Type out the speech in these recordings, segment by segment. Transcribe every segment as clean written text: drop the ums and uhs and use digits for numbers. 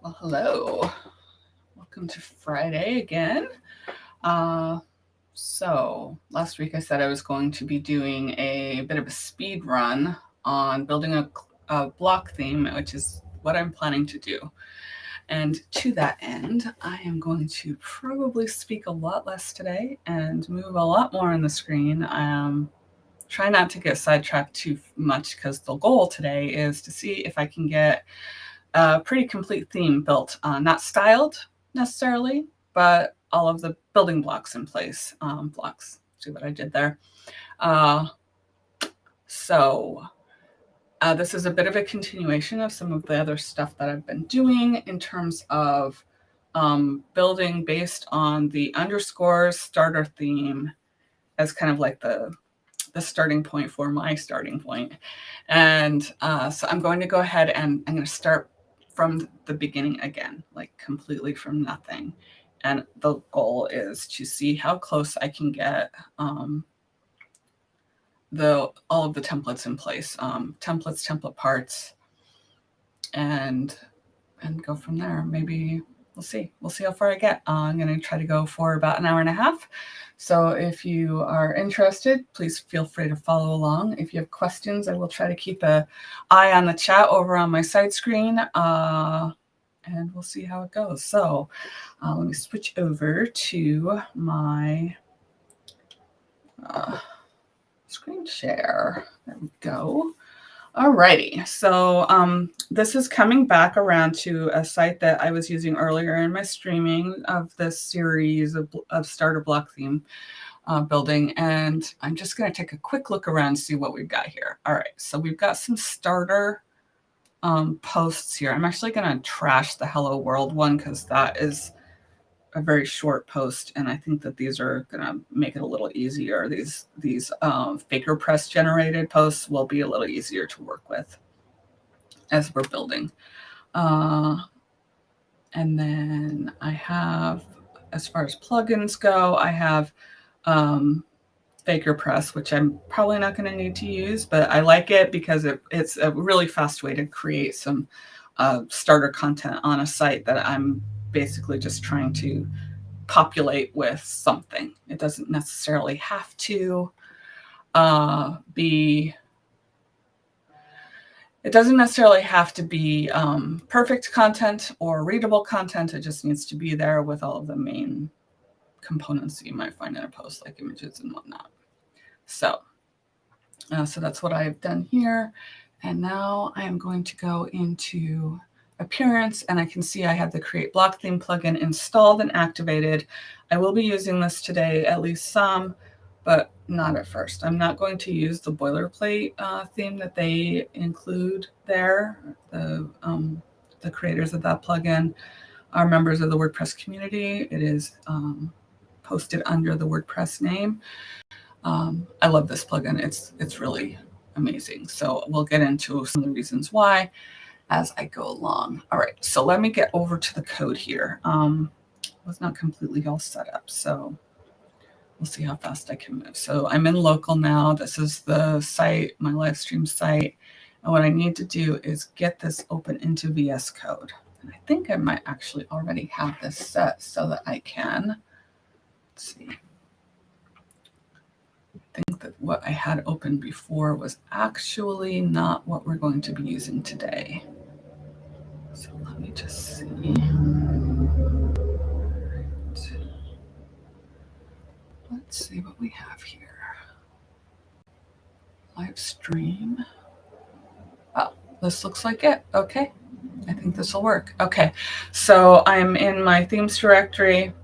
Well, hello. Welcome to Friday again. So last week I said I was going to be doing a bit of a speed run on building a block theme, which is what I'm planning to do. And to that end, I am going to probably speak a lot less today and move a lot more on the screen. Try not to get sidetracked too much because the goal today is to see if I can get a pretty complete theme built, not styled necessarily, but all of the building blocks in place. See what I did there? So this is a bit of a continuation of some of the other stuff that I've been doing in terms of building based on the underscores starter theme as kind of like the starting point for my starting point. And so I'm going to go ahead and I'm going to start from the beginning again, like completely from nothing. And the goal is to see how close I can get all of the templates in place, template parts, and go from there. Maybe we'll see how far I get. I'm going to try to go for about an hour and a half. So if you are interested, please feel free to follow along. If you have questions, I will try to keep an eye on the chat over on my side screen, and we'll see how it goes. So let me switch over to my screen share. There we go. Alrighty, so this is coming back around to a site that I was using earlier in my streaming of this series of starter block theme building, and I'm just going to take a quick look around and see what we've got here. All right, so we've got some starter posts here. I'm actually going to trash the Hello World one because that is a very short post, and I think that these are going to make it a little easier. These Faker Press generated posts will be a little easier to work with as we're building. And then I have, as far as plugins go, I have Faker Press, which I'm probably not going to need to use, but I like it because it's a really fast way to create some starter content on a site that I'm basically just trying to populate with something. It doesn't necessarily have to be perfect content or readable content. It just needs to be there with all of the main components that you might find in a post, like images and whatnot. So that's what I've done here. And now I am going to go into Appearance, and I can see I have the Create Block Theme plugin installed and activated. I will be using this today, at least some, but not at first. I'm not going to use the boilerplate theme that they include there. The creators of that plugin are members of the WordPress community. It is posted under the WordPress name. I love this plugin. It's really amazing. So we'll get into some of the reasons why as I go along. All right, so let me get over to the code here. Was not completely all set up, so we'll see how fast I can move. So I'm in local now. This is the site, my live stream site. And what I need to do is get this open into VS Code. And I think I might actually already have this set so that I can, let's see. I think that what I had open before was actually not what we're going to be using today. So let me just see. Let's see what we have here. Live stream. Oh, this looks like it. Okay. I think this will work. Okay. So I'm in my themes directory.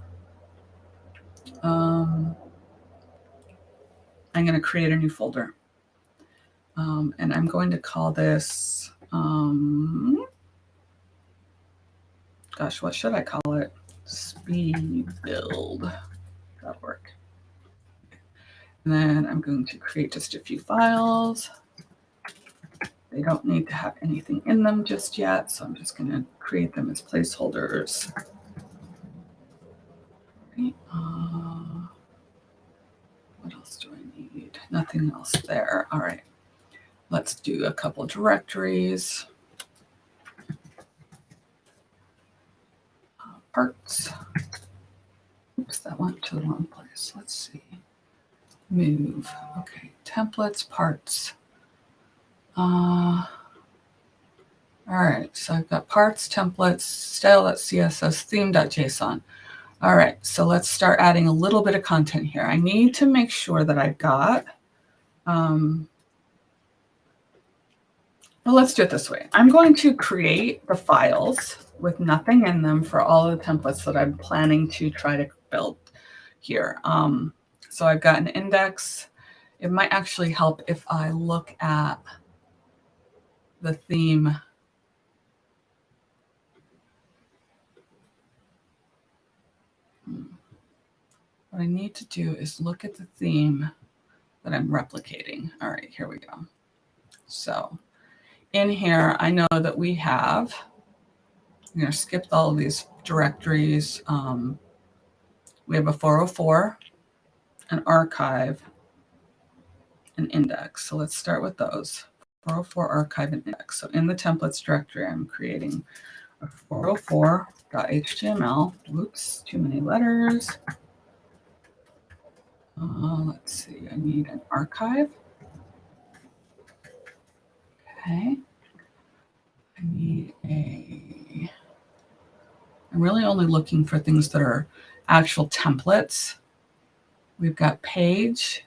I'm going to create a new folder. And I'm going to call this, gosh, what should I call it? Speed build. That'll work. And then I'm going to create just a few files. They don't need to have anything in them just yet, so I'm just going to create them as placeholders. Right. What else do I need? Nothing else there. All right. Let's do a couple directories. parts. Oops, that went to the wrong place. Let's see. Move. Okay, templates, parts. All right, so I've got parts, templates, style.css, theme.json. All right, so let's start adding a little bit of content here. I need to make sure that I've got, well, let's do it this way. I'm going to create the files with nothing in them for all of the templates that I'm planning to try to build here. So I've got an index. It might actually help if I look at the theme. What I need to do is look at the theme that I'm replicating. All right, here we go. So in here, I know that we have, I'm going to skip all of these directories. We have a 404, an archive, an index. So let's start with those. 404, archive, and index. So in the templates directory, I'm creating a 404.html. Oops, too many letters. Let's see, I need an archive. Okay. I need I'm really only looking for things that are actual templates. We've got page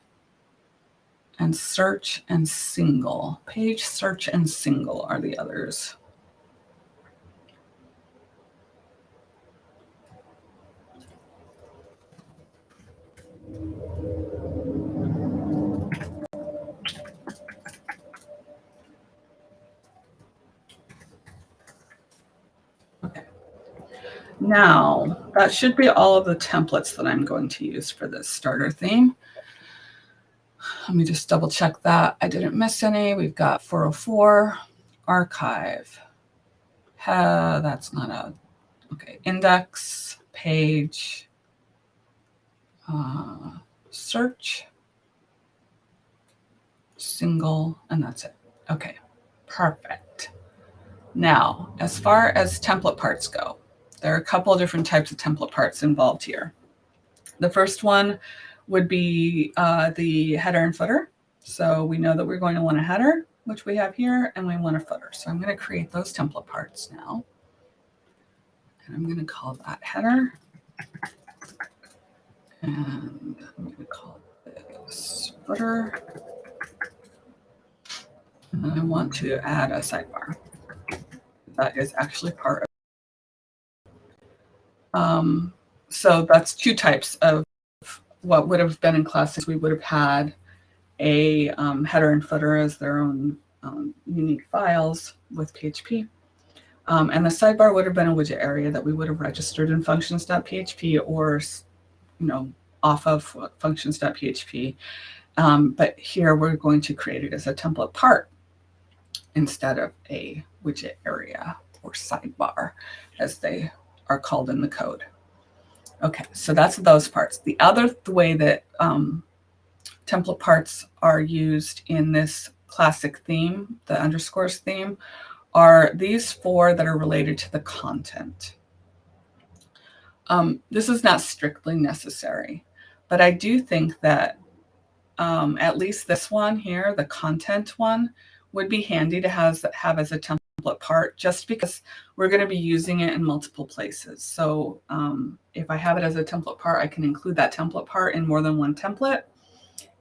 and search and single. Page, search, and single are the others. Okay. Now, that should be all of the templates that I'm going to use for this starter theme. Let me just double check that I didn't miss any. We've got 404, archive. That's not a, okay, index, page, search, single, and that's it. Okay, perfect. Now, as far as template parts go, there are a couple of different types of template parts involved here. The first one would be the header and footer. So we know that we're going to want a header, which we have here, and we want a footer. So I'm going to create those template parts now. And I'm going to call that header. And I'm going to call this footer. And I want to add a sidebar. That is actually part of. So that's two types of what would have been in classes. We would have had a header and footer as their own unique files with PHP. And the sidebar would have been a widget area that we would have registered in functions.php or, off of functions.php. But here we're going to create it as a template part instead of a widget area or sidebar, as they are called in the code. Okay, so that's those parts. The other way that template parts are used in this classic theme, the underscores theme, are these four that are related to the content. This is not strictly necessary, but I do think that at least this one here, the content one, would be handy to have as a template part, just because we're going to be using it in multiple places. So if I have it as a template part, I can include that template part in more than one template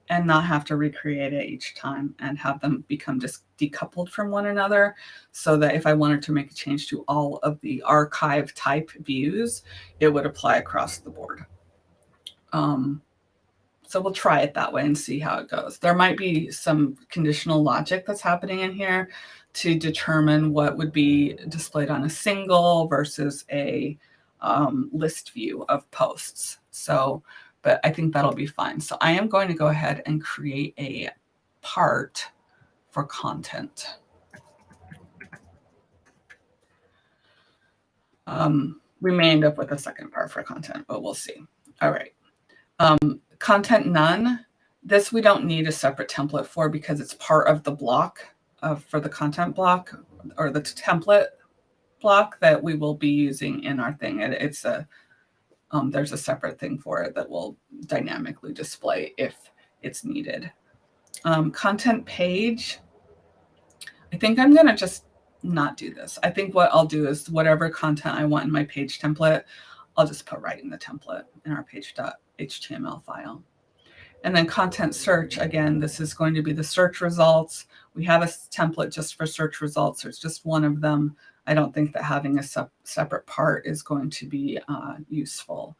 and not have to recreate it each time and have them become just decoupled from one another, so that if I wanted to make a change to all of the archive type views, it would apply across the board. So we'll try it that way and see how it goes. There might be some conditional logic that's happening in here to determine what would be displayed on a single versus a list view of posts. So, but I think that'll be fine. So I am going to go ahead and create a part for content. We may end up with a second part for content, but we'll see. All right. Content none. This we don't need a separate template for because it's part of the block for the content block or the template block that we will be using in our thing. It's a there's a separate thing for it that will dynamically display if it's needed. Content page. I think I'm going to just not do this. I think what I'll do is whatever content I want in my page template, I'll just put right in the template in our page.html file. And then content search, again, this is going to be the search results. We have a template just for search results. There's just one of them. I don't think that having a separate part is going to be useful.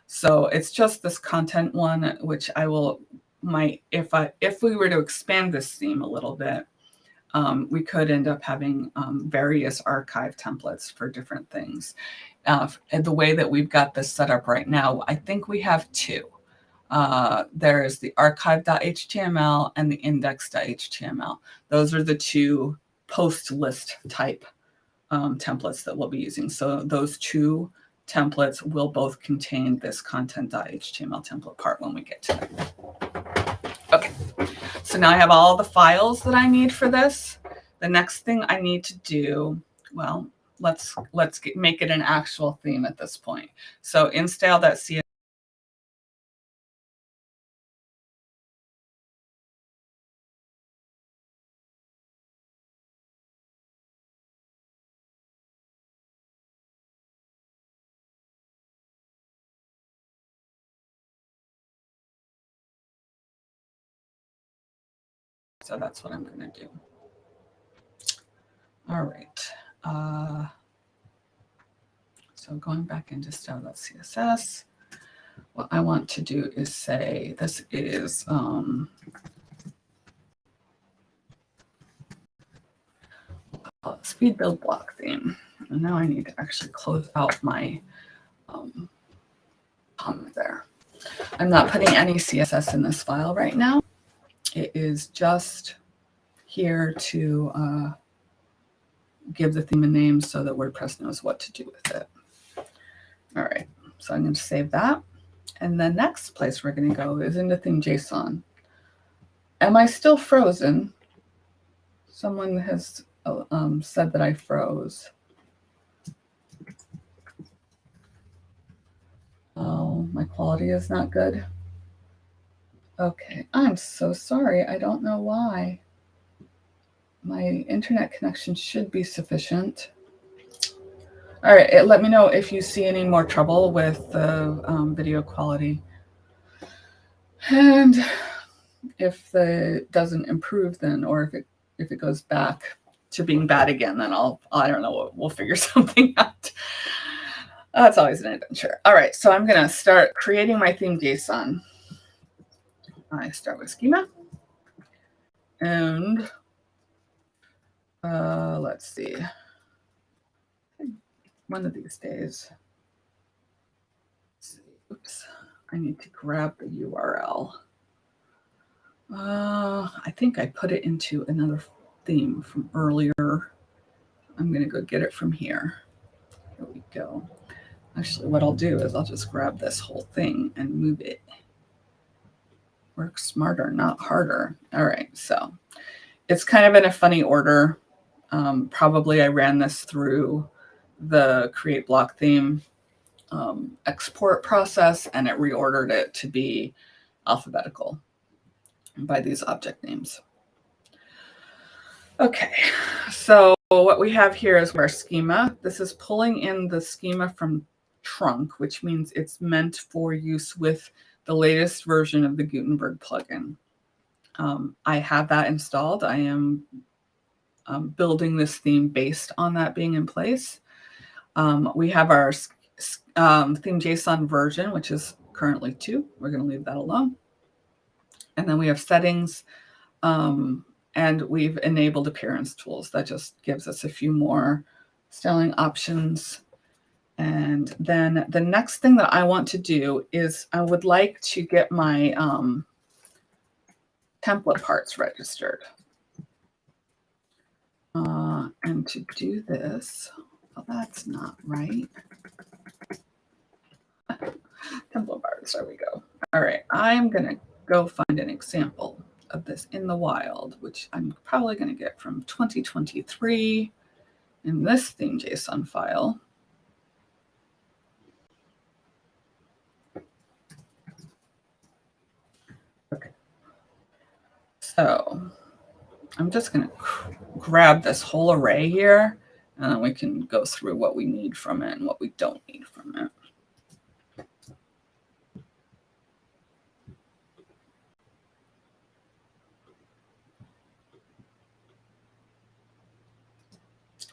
So it's just this content one, which I will, if we were to expand this theme a little bit, we could end up having various archive templates for different things. And the way that we've got this set up right now, I think we have two. There is the archive.html and the index.html. Those are the two post list type templates that we'll be using. So those two templates will both contain this content.html template part when we get to it. Okay, so now I have all the files that I need for this. The next thing I need to do, well, let's make it an actual theme at this point. So in style.css, so that's what I'm going to do. All right. So going back into style.css, what I want to do is say this is speed build block theme. And now I need to actually close out my comment there. I'm not putting any CSS in this file right now. It is just here to give the theme a name so that WordPress knows what to do with it. All right, so I'm going to save that. And the next place we're going to go is into theme.json. Am I still frozen? Someone has said that I froze. Oh, my quality is not good. Okay, I'm so sorry. I don't know why. My internet connection should be sufficient. All right, let me know if you see any more trouble with the video quality. And if it doesn't improve then, or if it goes back to being bad again, then I don't know, we'll figure something out. That's always an adventure. All right, so I'm gonna start creating my theme JSON. I start with schema. And let's see. One of these days. Let's see. Oops, I need to grab the URL. I think I put it into another theme from earlier. I'm going to go get it from here. Here we go. Actually, what I'll do is I'll just grab this whole thing and move it. Work smarter, not harder. All right, so it's kind of in a funny order. Probably I ran this through the create block theme export process, and it reordered it to be alphabetical by these object names. Okay, so what we have here is our schema. This is pulling in the schema from trunk, which means it's meant for use with the latest version of the Gutenberg plugin. I have that installed. I am building this theme based on that being in place. We have our theme JSON version, which is currently 2. We're going to leave that alone. And then we have settings, and we've enabled appearance tools. That just gives us a few more styling options. And then the next thing that I want to do is I would like to get my template parts registered. And to do this, well, that's not right. Template parts, there we go. All right, I'm going to go find an example of this in the wild, which I'm probably going to get from 2023. in this theme JSON file. Okay. So I'm just going to grab this whole array here, and then we can go through what we need from it and what we don't need from it.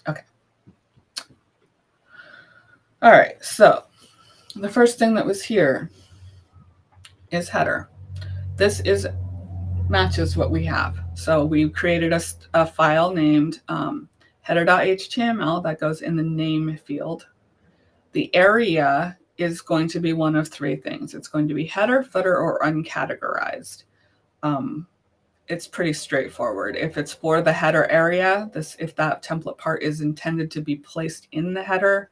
Okay. All right, so the first thing that was here is header. This matches what we have. So we created a file named header.html that goes in the name field. The area is going to be one of three things. It's going to be header, footer, or uncategorized. It's pretty straightforward. If it's for the header area, if that template part is intended to be placed in the header,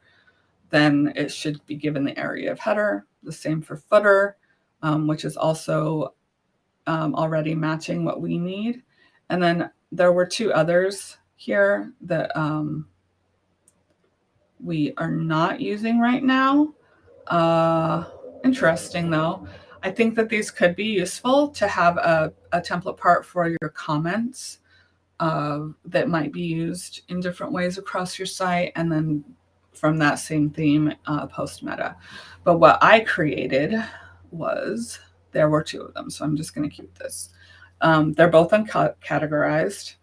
then it should be given the area of header. The same for footer, which is also already matching what we need. And then there were two others here that we are not using right now. Interesting though. I think that these could be useful to have a template part for your comments that might be used in different ways across your site, and then from that same theme, post meta. But what I created there were two of them, so I'm just going to keep this. They're both uncategorized.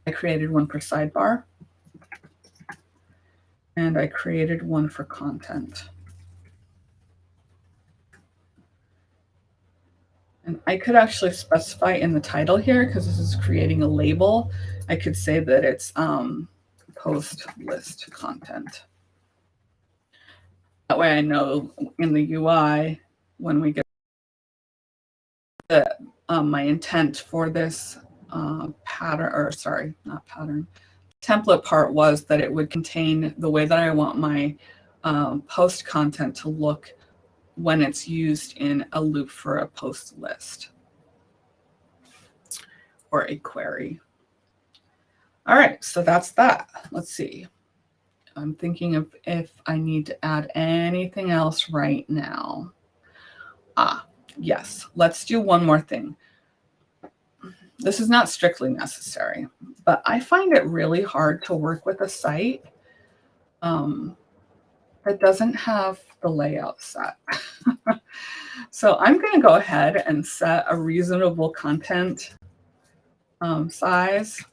I created one for sidebar, and I created one for content. And I could actually specify in the title here, because this is creating a label, I could say that it's post list content. That way I know in the UI when we get my intent for this template part was that it would contain the way that I want my post content to look when it's used in a loop for a post list or a query. All right, so that's that. Let's see. I'm thinking of if I need to add anything else right now. Yes, let's do one more thing. This is not strictly necessary, but I find it really hard to work with a site that doesn't have the layout set. So I'm going to go ahead and set a reasonable content size.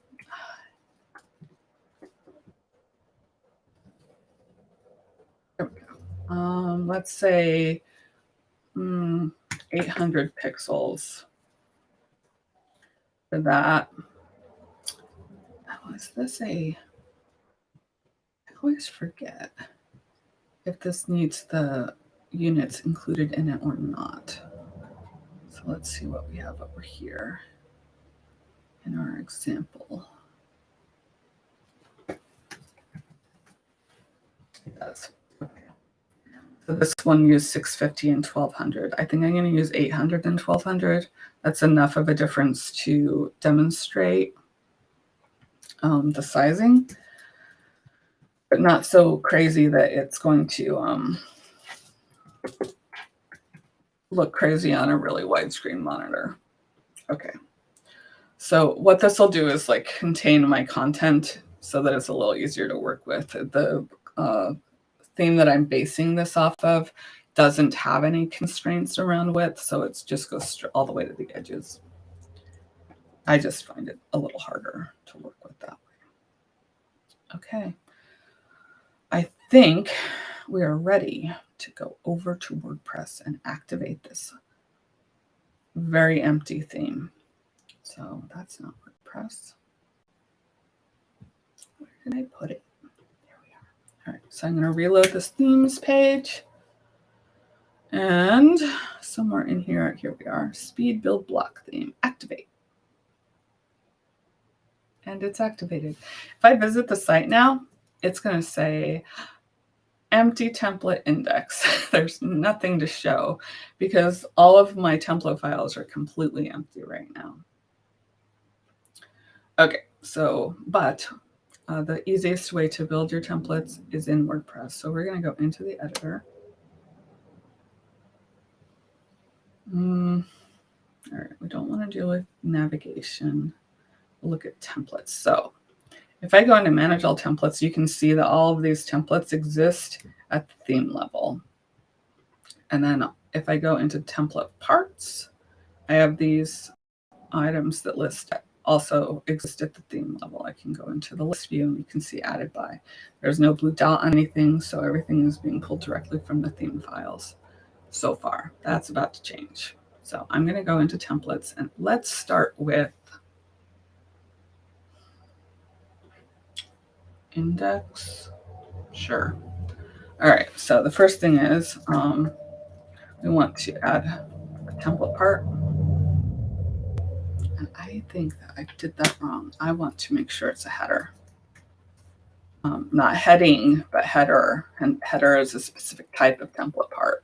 There we go. Let's say 800 pixels for that. Oh, is this I always forget if this needs the units included in it or not. So let's see what we have over here in our example. It does. Okay. So this one used 650 and 1200. I think I'm going to use 800 and 1200. That's enough of a difference to demonstrate the sizing, but not so crazy that it's going to look crazy on a really widescreen monitor. Okay. So what this will do is like contain my content so that it's a little easier to work with. The theme that I'm basing this off of doesn't have any constraints around width, so it just goes all the way to the edges. I just find it a little harder to work with that way. Okay. I think we are ready to go over to WordPress and activate this very empty theme. So that's not WordPress. Where did I put it? There we are. All right, so I'm going to reload this themes page. And somewhere in here we are, speed build block theme, activate. And it's activated. If I visit the site now, it's going to say empty template index. There's nothing to show because all of my template files are completely empty right now. Okay, so, but The easiest way to build your templates is in WordPress. So we're going to go into the editor. All right, we don't want to deal with navigation. We'll look at templates. So if I go into manage all templates, you can see that all of these templates exist at the theme level. And then if I go into template parts, I have these items that list also exist at the theme level. I can go into the list view and you can see added by. There's no blue dot on anything, so everything is being pulled directly from the theme files so far. That's about to change. So I'm going to go into templates and let's start with index. Sure. All right, so the first thing is we want to add a template part. And I think that I did that wrong. I want to make sure it's a header. Not heading, but header. And header is a specific type of template part.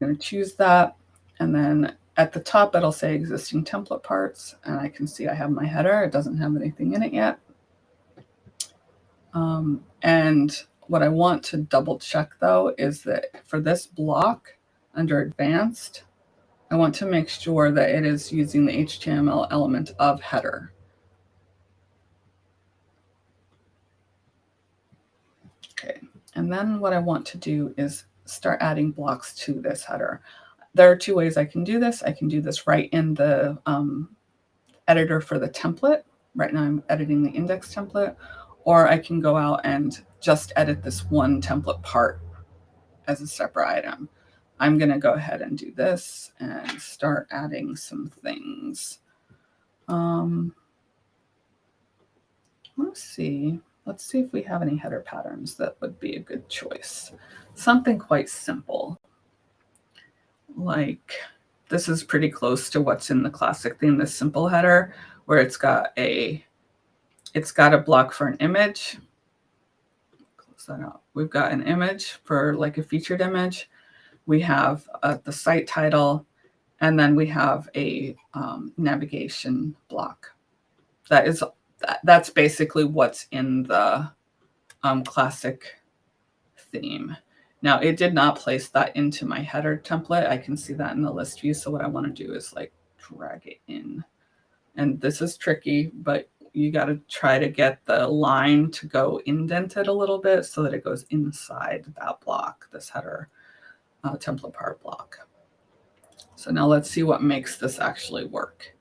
I'm going to choose that. And then at the top, it'll say existing template parts. And I can see I have my header. It doesn't have anything in it yet. And what I want to double check, though, is that for this block under advanced, I want to make sure that it is using the HTML element of header. Okay, and then what I want to do is start adding blocks to this header. There are two ways I can do this. I can do this right in the editor for the template. Right now I'm editing the index template, or I can go out and just edit this one template part as a separate item. I'm going to go ahead and do this and start adding some things. Let's see if we have any header patterns that would be a good choice. Something quite simple. Like this is pretty close to what's in the classic theme, this simple header, where it's got a block for an image. Close that out. We've got an image for like a featured image. We have the site title, and then we have a navigation block. That's basically what's in the classic theme. Now, it did not place that into my header template. I can see that in the list view. So what I want to do is like drag it in. And this is tricky, but you got to try to get the line to go indented a little bit so that it goes inside that block, this header template part block. So now let's see what makes this actually work.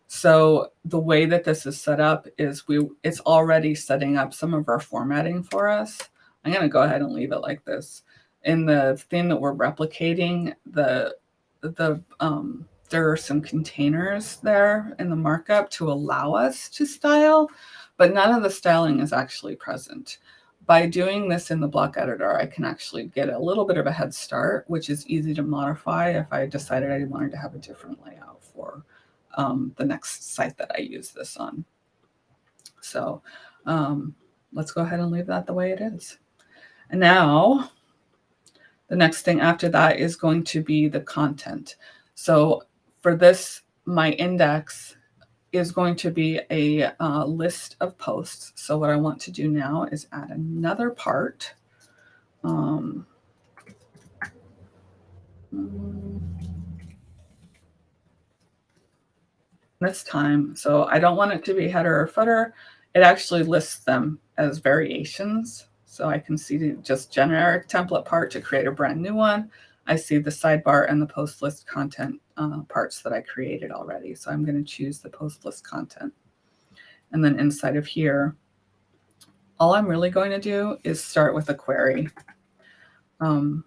So the way that this is set up is it's already setting up some of our formatting for us. I'm going to go ahead and leave it like this. In the theme that we're replicating, there are some containers there in the markup to allow us to style, but none of the styling is actually present. By doing this in the block editor, I can actually get a little bit of a head start, which is easy to modify if I decided I wanted to have a different layout for the next site that I use this on. So let's go ahead and leave that the way it is. And now the next thing after that is going to be the content. So for this, my index is going to be a list of posts. So what I want to do now is add another part. This time, so I don't want it to be header or footer. It actually lists them as variations. So I can see just generic template part to create a brand new one. I see the sidebar and the post list content parts that I created already. So I'm going to choose the post list content. And then inside of here, all I'm really going to do is start with a query. And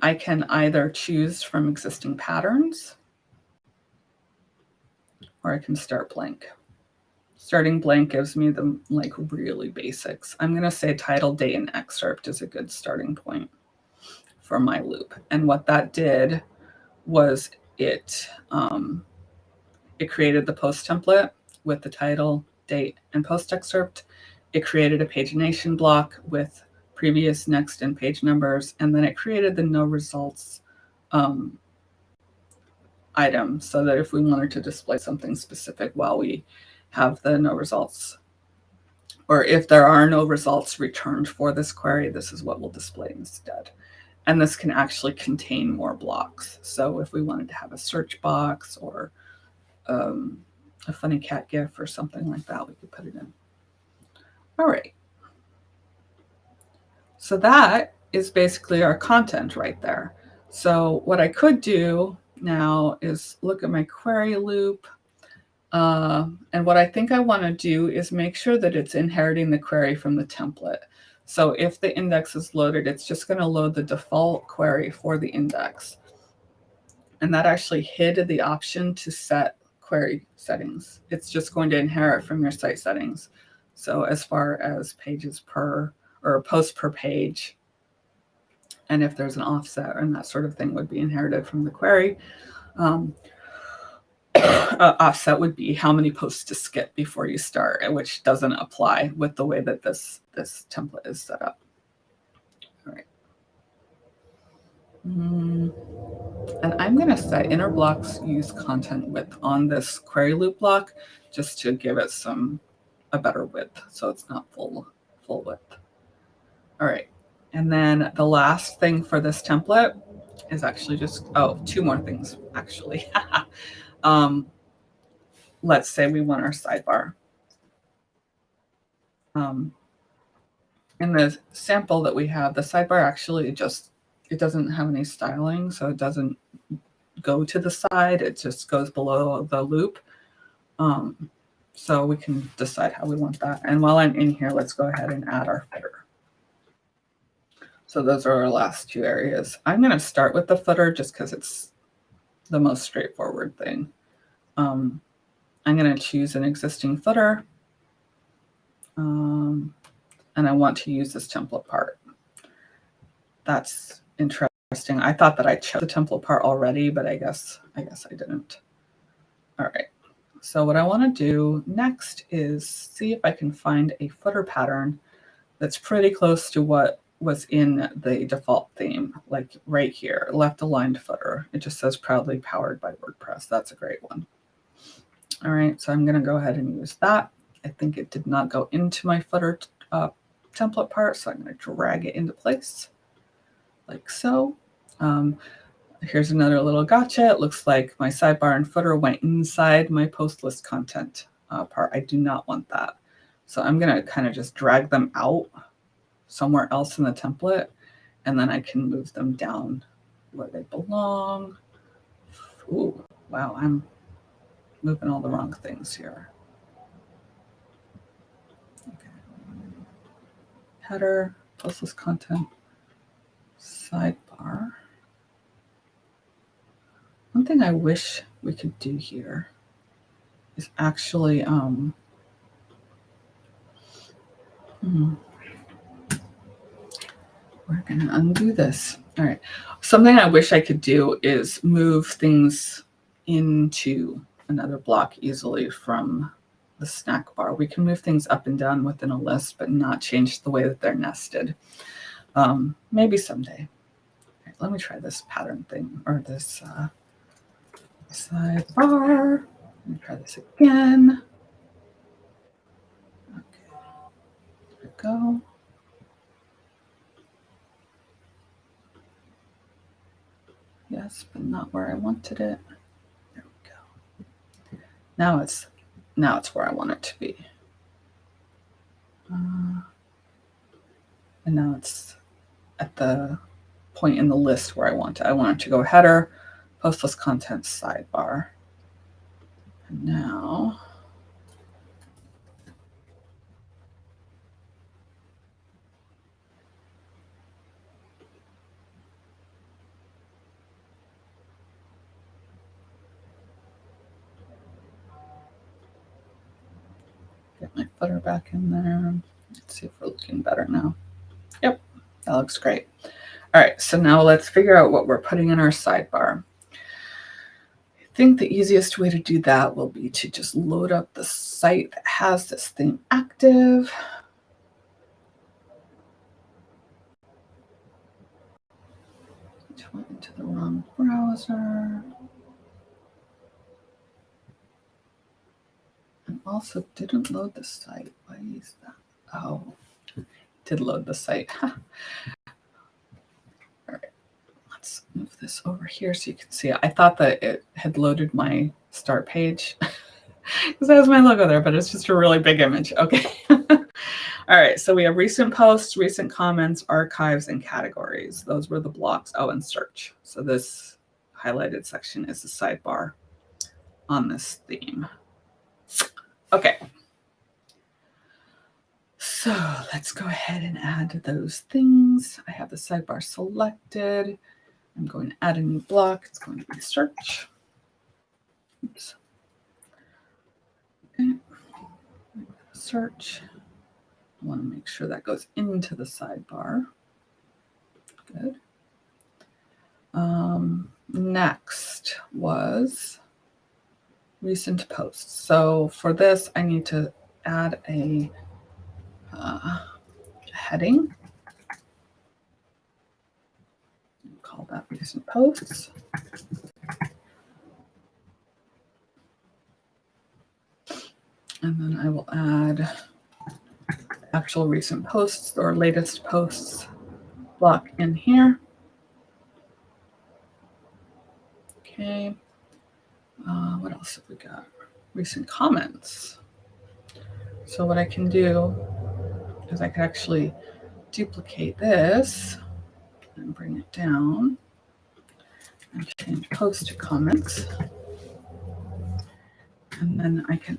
I can either choose from existing patterns, or I can start blank. Starting blank gives me the like really basics. I'm going to say title, date, and excerpt is a good starting point for my loop. And what that did was it created the post template with the title, date, and post excerpt. It created a pagination block with previous, next, and page numbers, and then it created the no results item so that if we wanted to display something specific while we have the no results, or if there are no results returned for this query, this is what we'll display instead. And this can actually contain more blocks. So if we wanted to have a search box or a funny cat gif or something like that, we could put it in. All right. So that is basically our content right there. So what I could do now is look at my query loop. And what I think I want to do is make sure that it's inheriting the query from the template. So if the index is loaded, it's just going to load the default query for the index. And that actually hid the option to set query settings. It's just going to inherit from your site settings. So as far as pages per or posts per page, and if there's an offset and that sort of thing would be inherited from the query. Offset would be how many posts to skip before you start, which doesn't apply with the way that this template is set up. All right. And I'm going to set inner blocks use content width on this query loop block just to give it a better width, so it's not full width. All right. And then the last thing for this template is actually just, two more things, actually. Let's say we want our sidebar. In the sample that we have, the sidebar actually it doesn't have any styling, so it doesn't go to the side. It just goes below the loop. So we can decide how we want that. And while I'm in here, let's go ahead and add our footer. So those are our last two areas. I'm going to start with the footer just because it's the most straightforward thing. I'm going to choose an existing footer. And I want to use this template part. That's interesting. I thought that I chose the template part already, but I guess I didn't. All right. So what I want to do next is see if I can find a footer pattern that's pretty close to what was in the default theme, like right here, left aligned footer. It just says proudly powered by WordPress. That's a great one. All right, so I'm going to go ahead and use that. I think it did not go into my footer template part, so I'm going to drag it into place like so. Here's another little gotcha. It looks like my sidebar and footer went inside my post list content part. I do not want that. So I'm going to kind of just drag them out somewhere else in the template, and then I can move them down where they belong. Ooh, wow, I'm moving all the wrong things here. Okay. Header, post list content, sidebar. One thing I wish we could do here is actually we're going to undo this. All right. Something I wish I could do is move things into another block easily from the snack bar. We can move things up and down within a list, but not change the way that they're nested. Maybe someday. All right, let me try this pattern thing, or this sidebar. Let me try this again. Okay. There we go. Yes, but not where I wanted it. There we go. Now it's where I want it to be. And now it's at the point in the list where I want it. I want it to go header, post list content, sidebar. And now get my footer back in there. Let's see if we're looking better now. Yep, that looks great. All right, so now let's figure out what we're putting in our sidebar. I think the easiest way to do that will be to just load up the site that has this thing active. Which went into the wrong browser. also didn't load the site. Why is that? Oh, did load the site. All right, let's move this over here so you can see it. I thought that it had loaded my start page because that has my logo there, but it's just a really big image. Okay. All right, so we have recent posts, recent comments, archives, and categories. Those were the blocks. Oh, and search. So this highlighted section is the sidebar on this theme. Okay. So let's go ahead and add those things. I have the sidebar selected. I'm going to add a new block. It's going to be search. Oops. Okay. Search. I want to make sure that goes into the sidebar. Good. Next was recent posts. So for this, I need to add a heading. Call that recent posts. And then I will add actual recent posts or latest posts block in here. Okay. What else have we got? Recent comments. So what I can do is I can actually duplicate this and bring it down and change post to comments. And then I can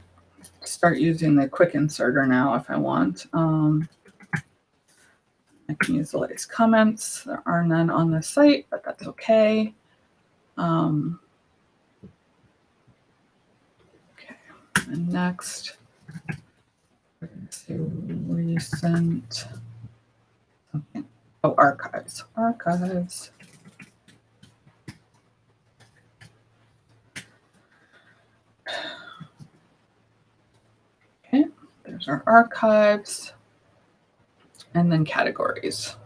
start using the quick inserter now if I want. I can use the latest comments. There are none on the site, but that's okay. Okay, and next, let's see, recent, okay. Oh, archives, archives. Okay, there's our archives, and then categories.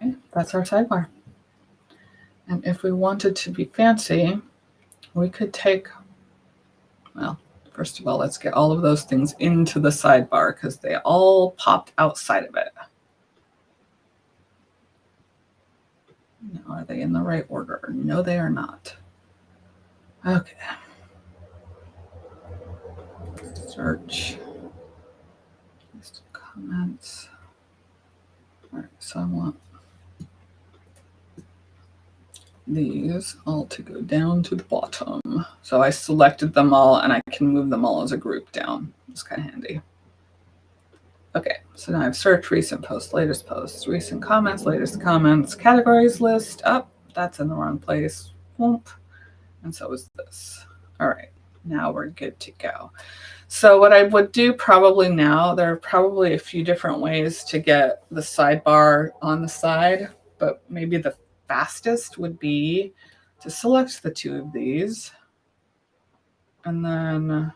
Okay, that's our sidebar. And if we wanted to be fancy, we could take, well, first of all, let's get all of those things into the sidebar because they all popped outside of it. Now, are they in the right order? No, they are not. Okay. Search. List of comments. All right, so I want these all to go down to the bottom. So I selected them all and I can move them all as a group down. It's kind of handy. Okay, so now I have search, recent posts, latest posts, recent comments, latest comments, categories list. Up, that's in the wrong place. Whoop. And so is this. All right, now we're good to go. So what I would do probably now, there are probably a few different ways to get the sidebar on the side, but maybe the fastest would be to select the two of these and then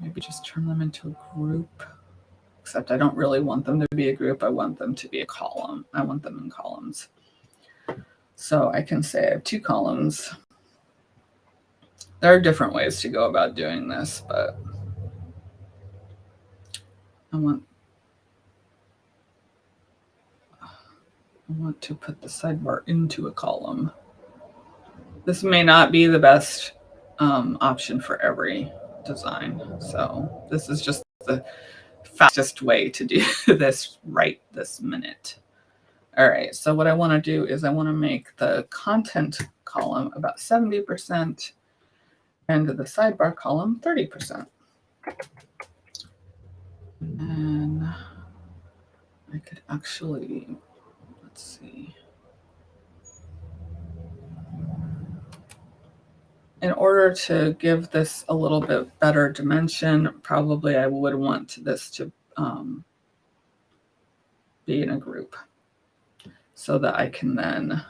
maybe just turn them into a group, except I don't really want them to be a group. I want them to be a column. I want them in columns. So I can say I have two columns. There are different ways to go about doing this, but I want to put the sidebar into a column. This may not be the best option for every design. So this is just the fastest way to do this right this minute. All right, so what I want to do is I want to make the content column about 70% and the sidebar column 30%. And I could actually, let's see. In order to give this a little bit better dimension, probably I would want this to be in a group so that I can then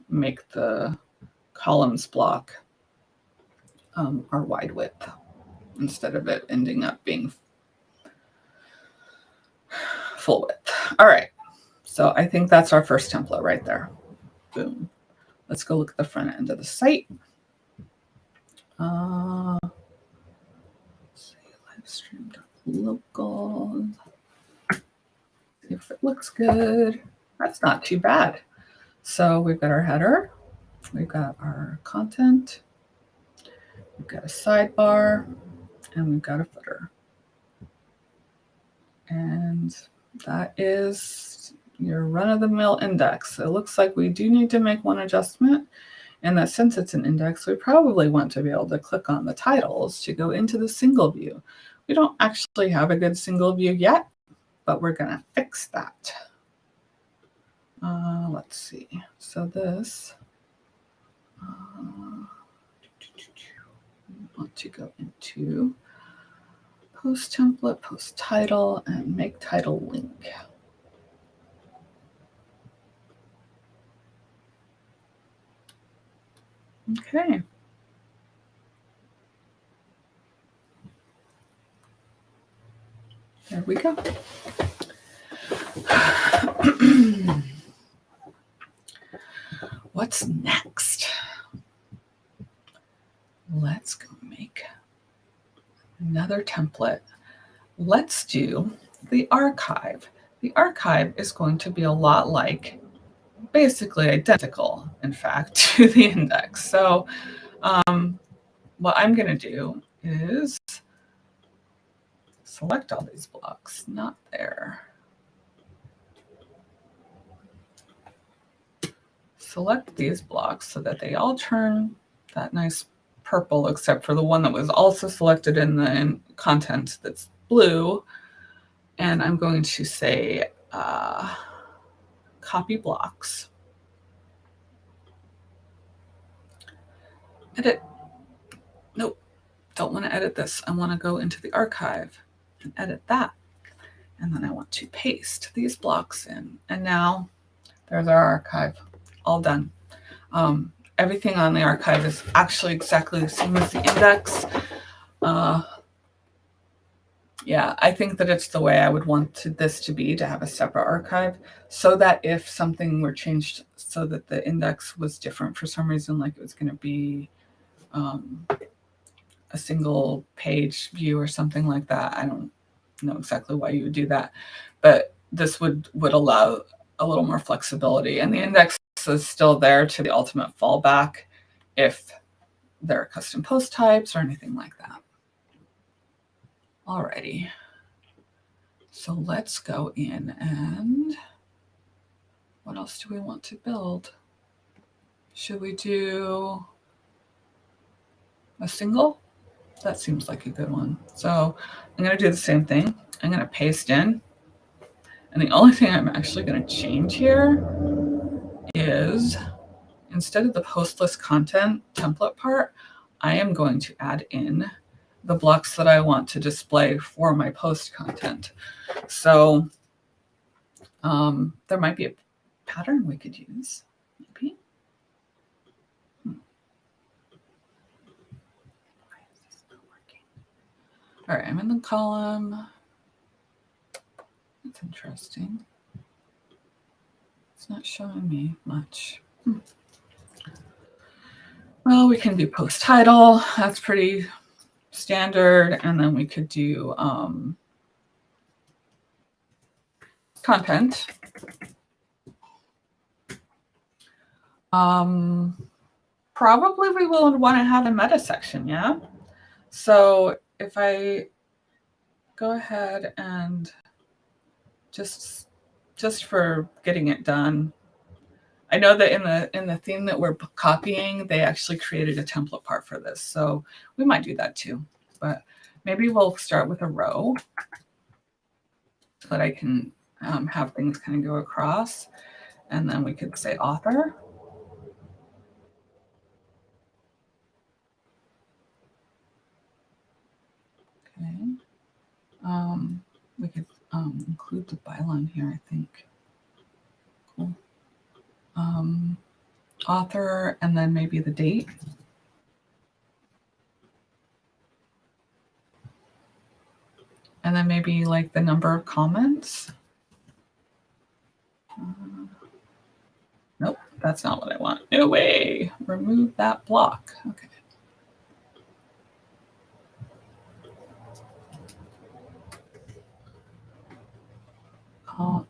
make the columns block our wide width instead of it ending up being full width. All right, so I think that's our first template right there. Boom. Let's go look at the front end of the site. Let's see, livestream.local. See if it looks good. That's not too bad. So we've got our header, we've got our content, we've got a sidebar, and we've got a footer. And that is your run-of-the-mill index. It looks like we do need to make one adjustment, and that since it's an index, we probably want to be able to click on the titles to go into the single view. We don't actually have a good single view yet, but we're going to fix that. Let's see. So this, we want to go into post template, post title, and make title link. Okay. There we go. What's next? Let's go make another template. Let's do the archive. The archive is going to be a lot like, basically identical, in fact, to the index. So what I'm going to do is select all these blocks, not there. Select these blocks so that they all turn that nice purple, except for the one that was also selected in the content that's blue. And I'm going to say copy blocks. Edit. Nope, don't want to edit this. I want to go into the archive and edit that. And then I want to paste these blocks in. And now there's our archive, all done. Everything on the archive is actually exactly the same as the index. Yeah, I think that it's the way I would want this to be, to have a separate archive, so that if something were changed so that the index was different for some reason, like it was going to be a single page view or something like that. I don't know exactly why you would do that, but this would allow a little more flexibility. And the index is still there to the ultimate fallback if there are custom post types or anything like that. Alrighty. So let's go in and what else do we want to build? Should we do a single? That seems like a good one. So I'm going to do the same thing. I'm going to paste in. And the only thing I'm actually going to change here is, instead of the post list content template part, I am going to add in the blocks that I want to display for my post content. So there might be a pattern we could use, maybe. Why is this not working? All right, I'm in the column. That's interesting. It's not showing me much. Well, we can do post title. That's pretty standard. And then we could do content. Probably we will want to have a meta section, yeah? So if I go ahead and just for getting it done, I know that in the theme that we're copying, they actually created a template part for this. So we might do that too. But maybe we'll start with a row so that I can have things kind of go across. And then we could say author. Okay. We could include the byline here, I think. Cool. Author, and then maybe the date. And then maybe like the number of comments. Nope, that's not what I want. No way. Remove that block. Okay.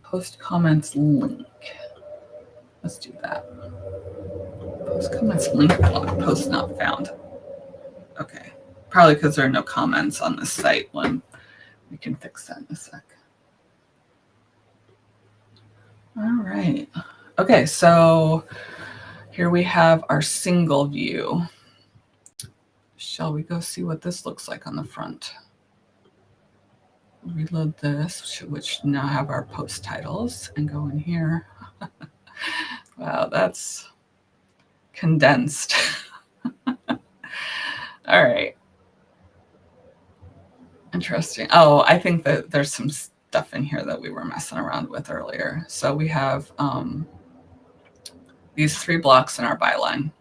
Post comments link. Let's do that. Post comments link block. Post not found. Okay. Probably because there are no comments on this site. When we can fix that in a sec. All right. Okay, so here we have our single view. Shall we go see what this looks like on the front? Reload this, which now have our post titles, and go in here. Wow, that's condensed. All right. Interesting. Oh, I think that there's some stuff in here that we were messing around with earlier. So we have these 3 blocks in our byline.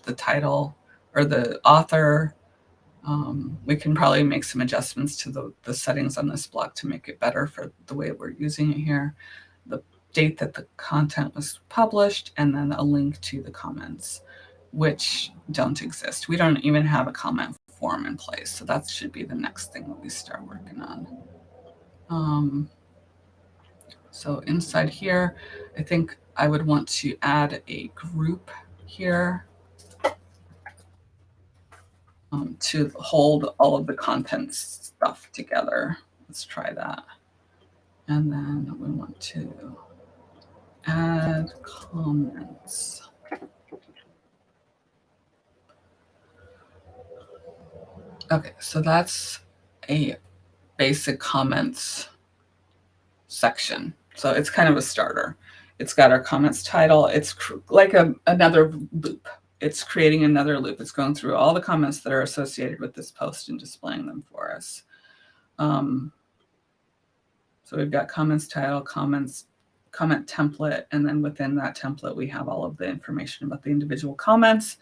The title or the author. We can probably make some adjustments to the settings on this block to make it better for the way we're using it here. The date that the content was published, and then a link to the comments, which don't exist. We don't even have a comment form in place. So that should be the next thing that we start working on. So inside here, I think I would want to add a group here to hold all of the content stuff together. Let's try that. And then we want to add comments. Okay, so that's a basic comments section. So it's kind of a starter. It's got our comments title. It's like another loop. It's creating another loop. It's going through all the comments that are associated with this post and displaying them for us. So we've got comments title, comment template, and then within that template, we have all of the information about the individual comments.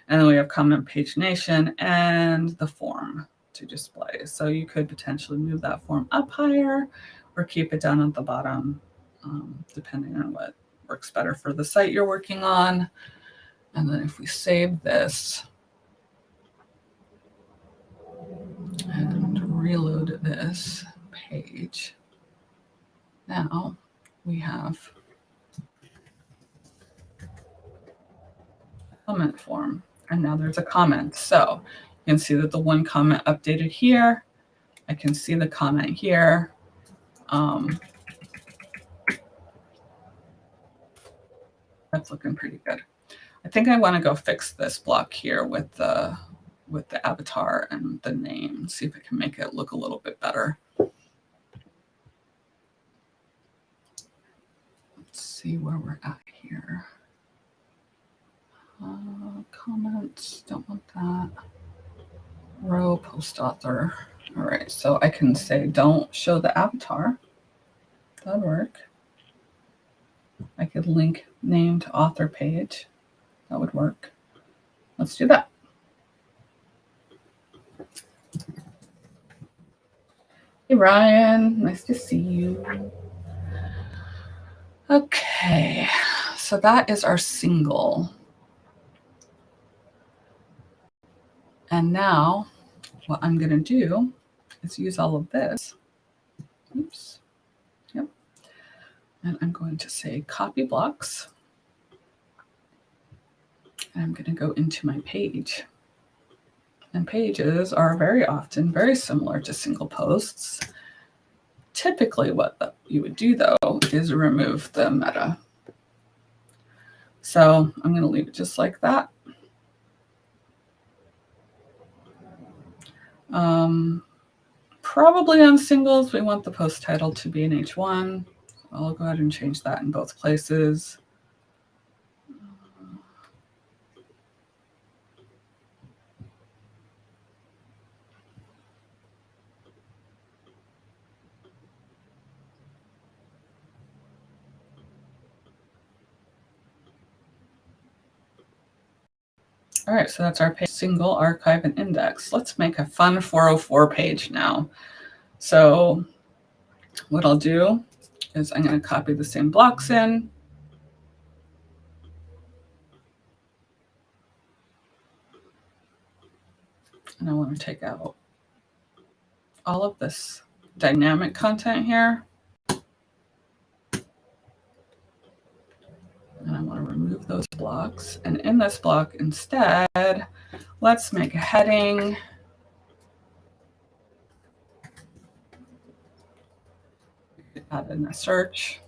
And then we have comment pagination and the form to display. So you could potentially move that form up higher or keep it down at the bottom, depending on what works better for the site you're working on. And then if we save this and reload this page, now we have a comment form. And now there's a comment. So you can see that the one comment updated here. I can see the comment here. That's looking pretty good. I think I want to go fix this block here with the avatar and the name. See if I can make it look a little bit better. Let's see where we're at here. Comments, don't want that. Row, post author. All right, so I can say don't show the avatar. That'd work. I could link name to author page. That would work. Let's do that. Hey, Ryan, nice to see you. Okay, so that is our single. And now what I'm going to do is use all of this. Oops. Yep. And I'm going to say copy blocks. And I'm going to go into my page. And pages are very often very similar to single posts. Typically what you would do, though, is remove the meta. So I'm going to leave it just like that. Probably on singles, we want the post title to be an H1. So I'll go ahead and change that in both places. All right, so that's our page, single, archive, and index. Let's make a fun 404 page now. So what I'll do is I'm going to copy the same blocks in. And I want to take out all of this dynamic content here. And I want to remove those blocks. And in this block instead, let's make a heading. Add in a search.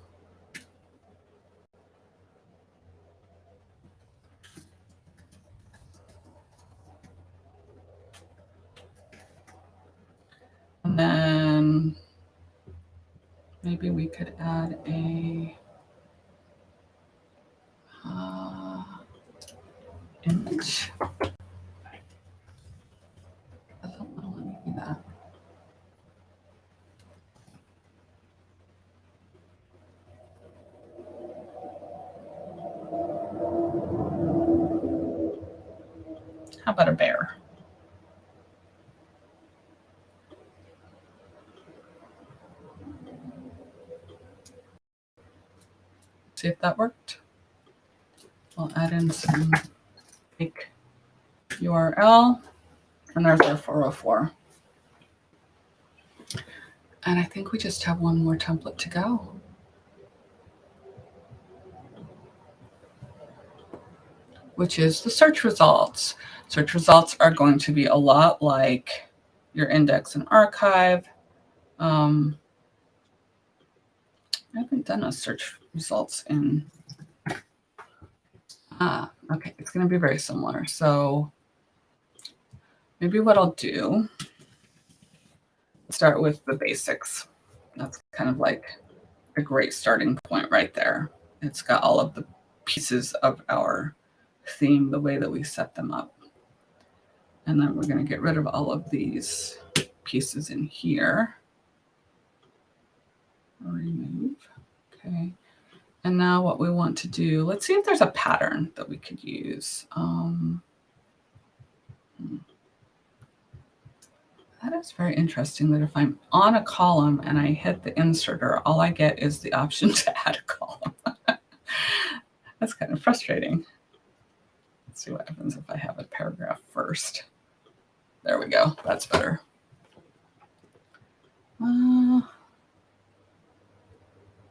And then maybe we could add a image. I don't want to let me do that. How about a bear? See if that worked. I'll add in some fake URL, and there's our 404. And I think we just have one more template to go. Which is the search results. Search results are going to be a lot like your index and archive. I haven't done a search results in, okay, it's going to be very similar. So maybe what I'll do, start with the basics. That's kind of like a great starting point right there. It's got all of the pieces of our theme, the way that we set them up. And then we're going to get rid of all of these pieces in here. Remove. Okay. And now what we want to do, let's see if there's a pattern that we could use. That is very interesting that if I'm on a column and I hit the inserter, all I get is the option to add a column. That's kind of frustrating. Let's see what happens if I have a paragraph first. There we go. That's better.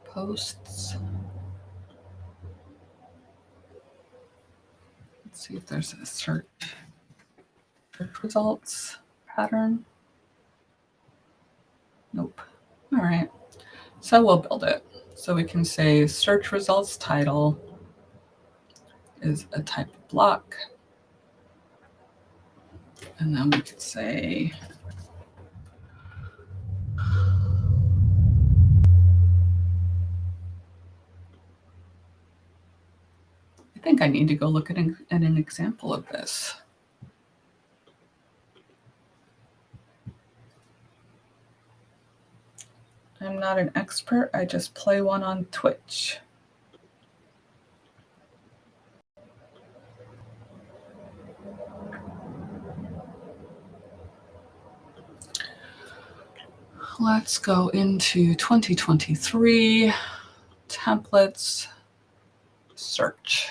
Posts. Let's see if there's a search results pattern. Nope. All right. So we'll build it. So we can say search results title is a type of block. And then we could say I think I need to go look at an example of this. I'm not an expert. I just play one on Twitch. Let's go into 2023 templates, search.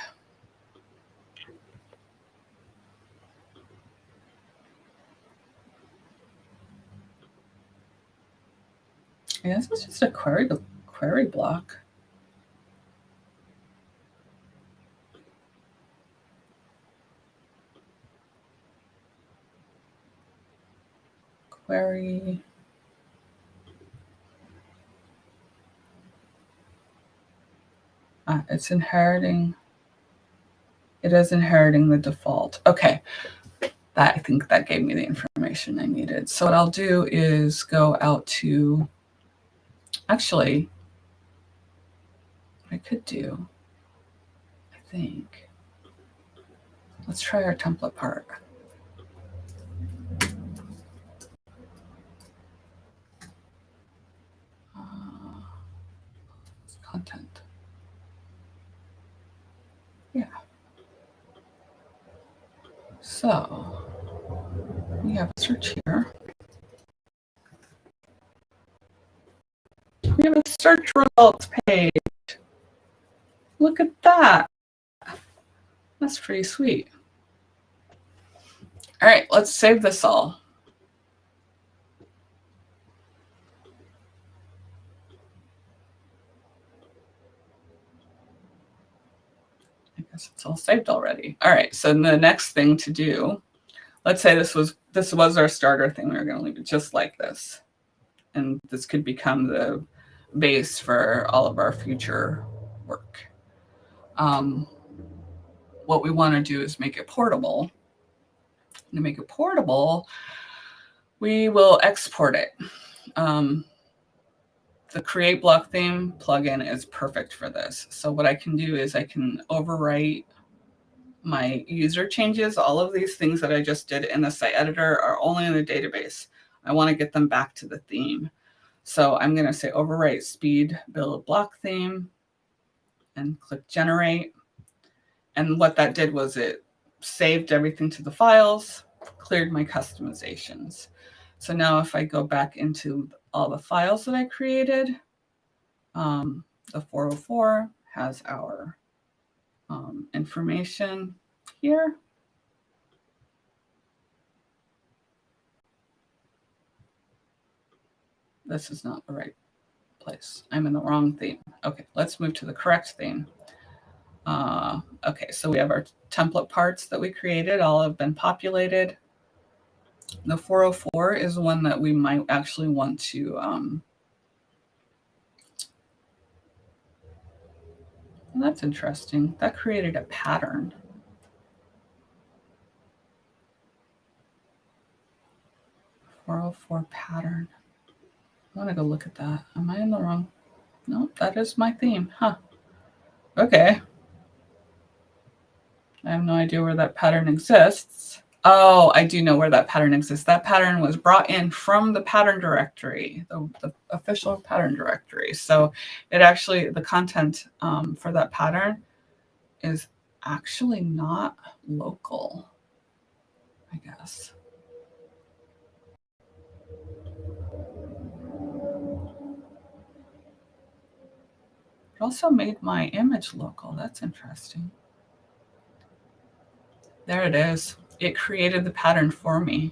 Yeah, this is just a query block. Query. It's inheriting. It is inheriting the default. Okay. I think that gave me the information I needed. So what I'll do is go out to, actually, what I could do, I think, let's try our template part. Content. Yeah. So we have a search here. We have a search results page. Look at that. That's pretty sweet. All right, let's save this all. I guess it's all saved already. All right, so the next thing to do, let's say this was our starter thing. We're going to leave it just like this. And this could become the base for all of our future work. What we want to do is make it portable. To make it portable, we will export it. The Create Block Theme plugin is perfect for this. So what I can do is I can overwrite my user changes. All of these things that I just did in the site editor are only in the database. I want to get them back to the theme. So I'm going to say overwrite speed build block theme and click generate. And what that did was it saved everything to the files, cleared my customizations. So now if I go back into all the files that I created, the 404 has our information here. This is not the right place. I'm in the wrong theme. Okay, let's move to the correct theme. Okay, so we have our template parts that we created, all have been populated. The 404 is one that we might actually want to, that's interesting. That created a pattern. .404 pattern. I want to go look at that. Am I in the wrong? No, that is my theme. Huh. Okay. I have no idea where that pattern exists. Oh, I do know where that pattern exists. That pattern was brought in from the pattern directory, the official pattern directory. So it actually, the content for that pattern is actually not local, I guess. It also made my image local. That's interesting. There it is. It created the pattern for me.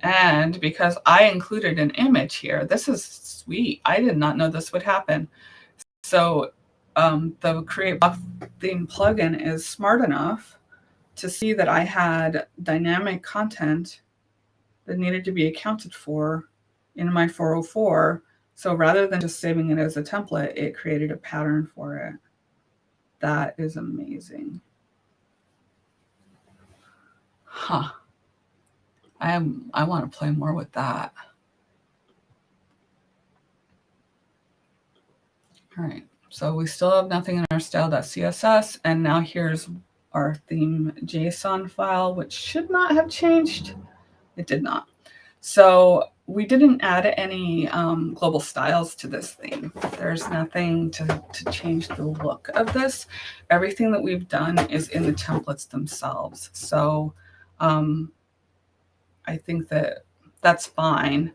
And because I included an image here, this is sweet. I did not know this would happen. So the Create Block Theme plugin is smart enough to see that I had dynamic content that needed to be accounted for in my 404. So rather than just saving it as a template, it created a pattern for it. That is amazing. Huh. I want to play more with that. All right. So we still have nothing in our style.css. And now here's our theme JSON file, which should not have changed. It did not. So we didn't add any global styles to this theme. There's nothing to change the look of this. Everything that we've done is in the templates themselves. So I think that that's fine.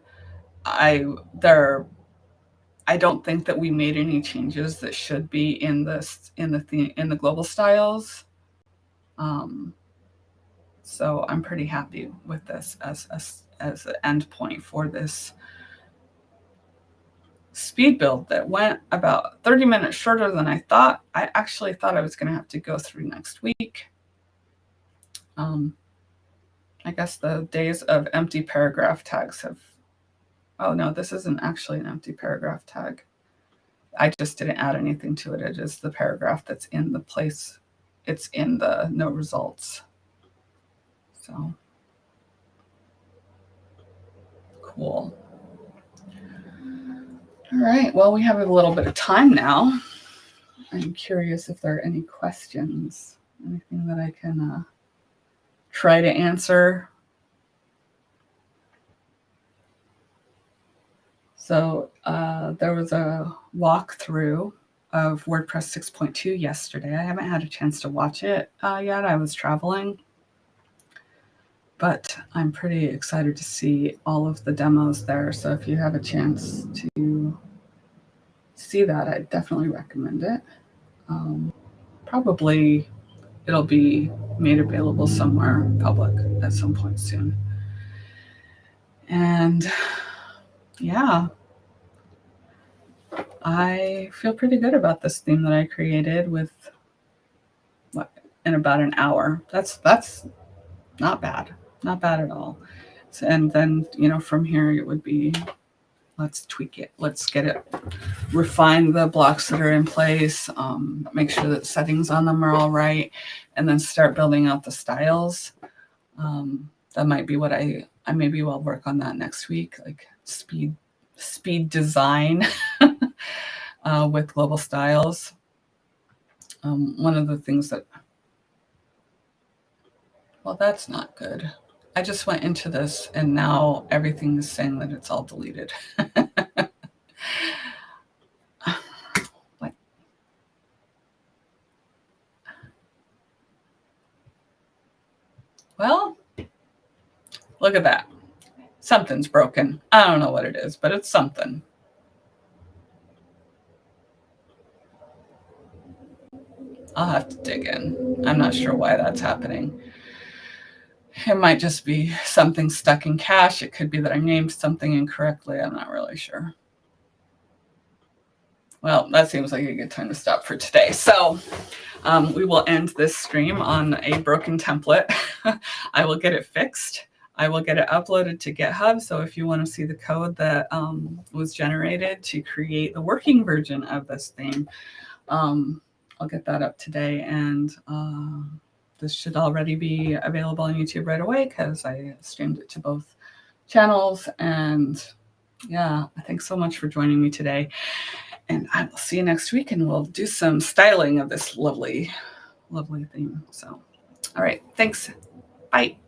I don't think that we made any changes that should be in the global styles. So I'm pretty happy with this as an endpoint for this speed build that went about 30 minutes shorter than I thought. I actually thought I was going to have to go through next week. I guess the days of empty paragraph tags have... Oh no, this isn't actually an empty paragraph tag. I just didn't add anything to it. It is the paragraph that's in the place. It's in the no results. So cool. All right, well, we have a little bit of time now. I'm curious if there are any questions, anything that I can try to answer. So there was a walkthrough of WordPress 6.2 yesterday. I haven't had a chance to watch it yet. I was traveling. But I'm pretty excited to see all of the demos there. So if you have a chance to see that, I definitely recommend it. Probably it'll be made available somewhere public at some point soon. And yeah, I feel pretty good about this theme that I created with in about an hour. That's not bad. Not bad at all. So, and then, from here it would be, let's tweak it. Let's get it, refine the blocks that are in place, make sure that settings on them are all right, and then start building out the styles. That might be what I maybe will work on that next week, like speed design with global styles. One of the things that, well, that's not good. I just went into this and now everything is saying that it's all deleted. Well, look at that. Something's broken. I don't know what it is, but it's something. I'll have to dig in. I'm not sure why that's happening. It might just be something stuck in cache. It could be that I named something incorrectly. I'm not really sure. Well, that seems like a good time to stop for today. So we will end this stream on a broken template. I will get it fixed. I will get it uploaded to GitHub. So if you want to see the code that was generated to create the working version of this theme, I'll get that up today. And this should already be available on YouTube right away because I streamed it to both channels. And yeah, thanks so much for joining me today. And I will see you next week, and we'll do some styling of this lovely, lovely theme. So, all right, thanks. Bye.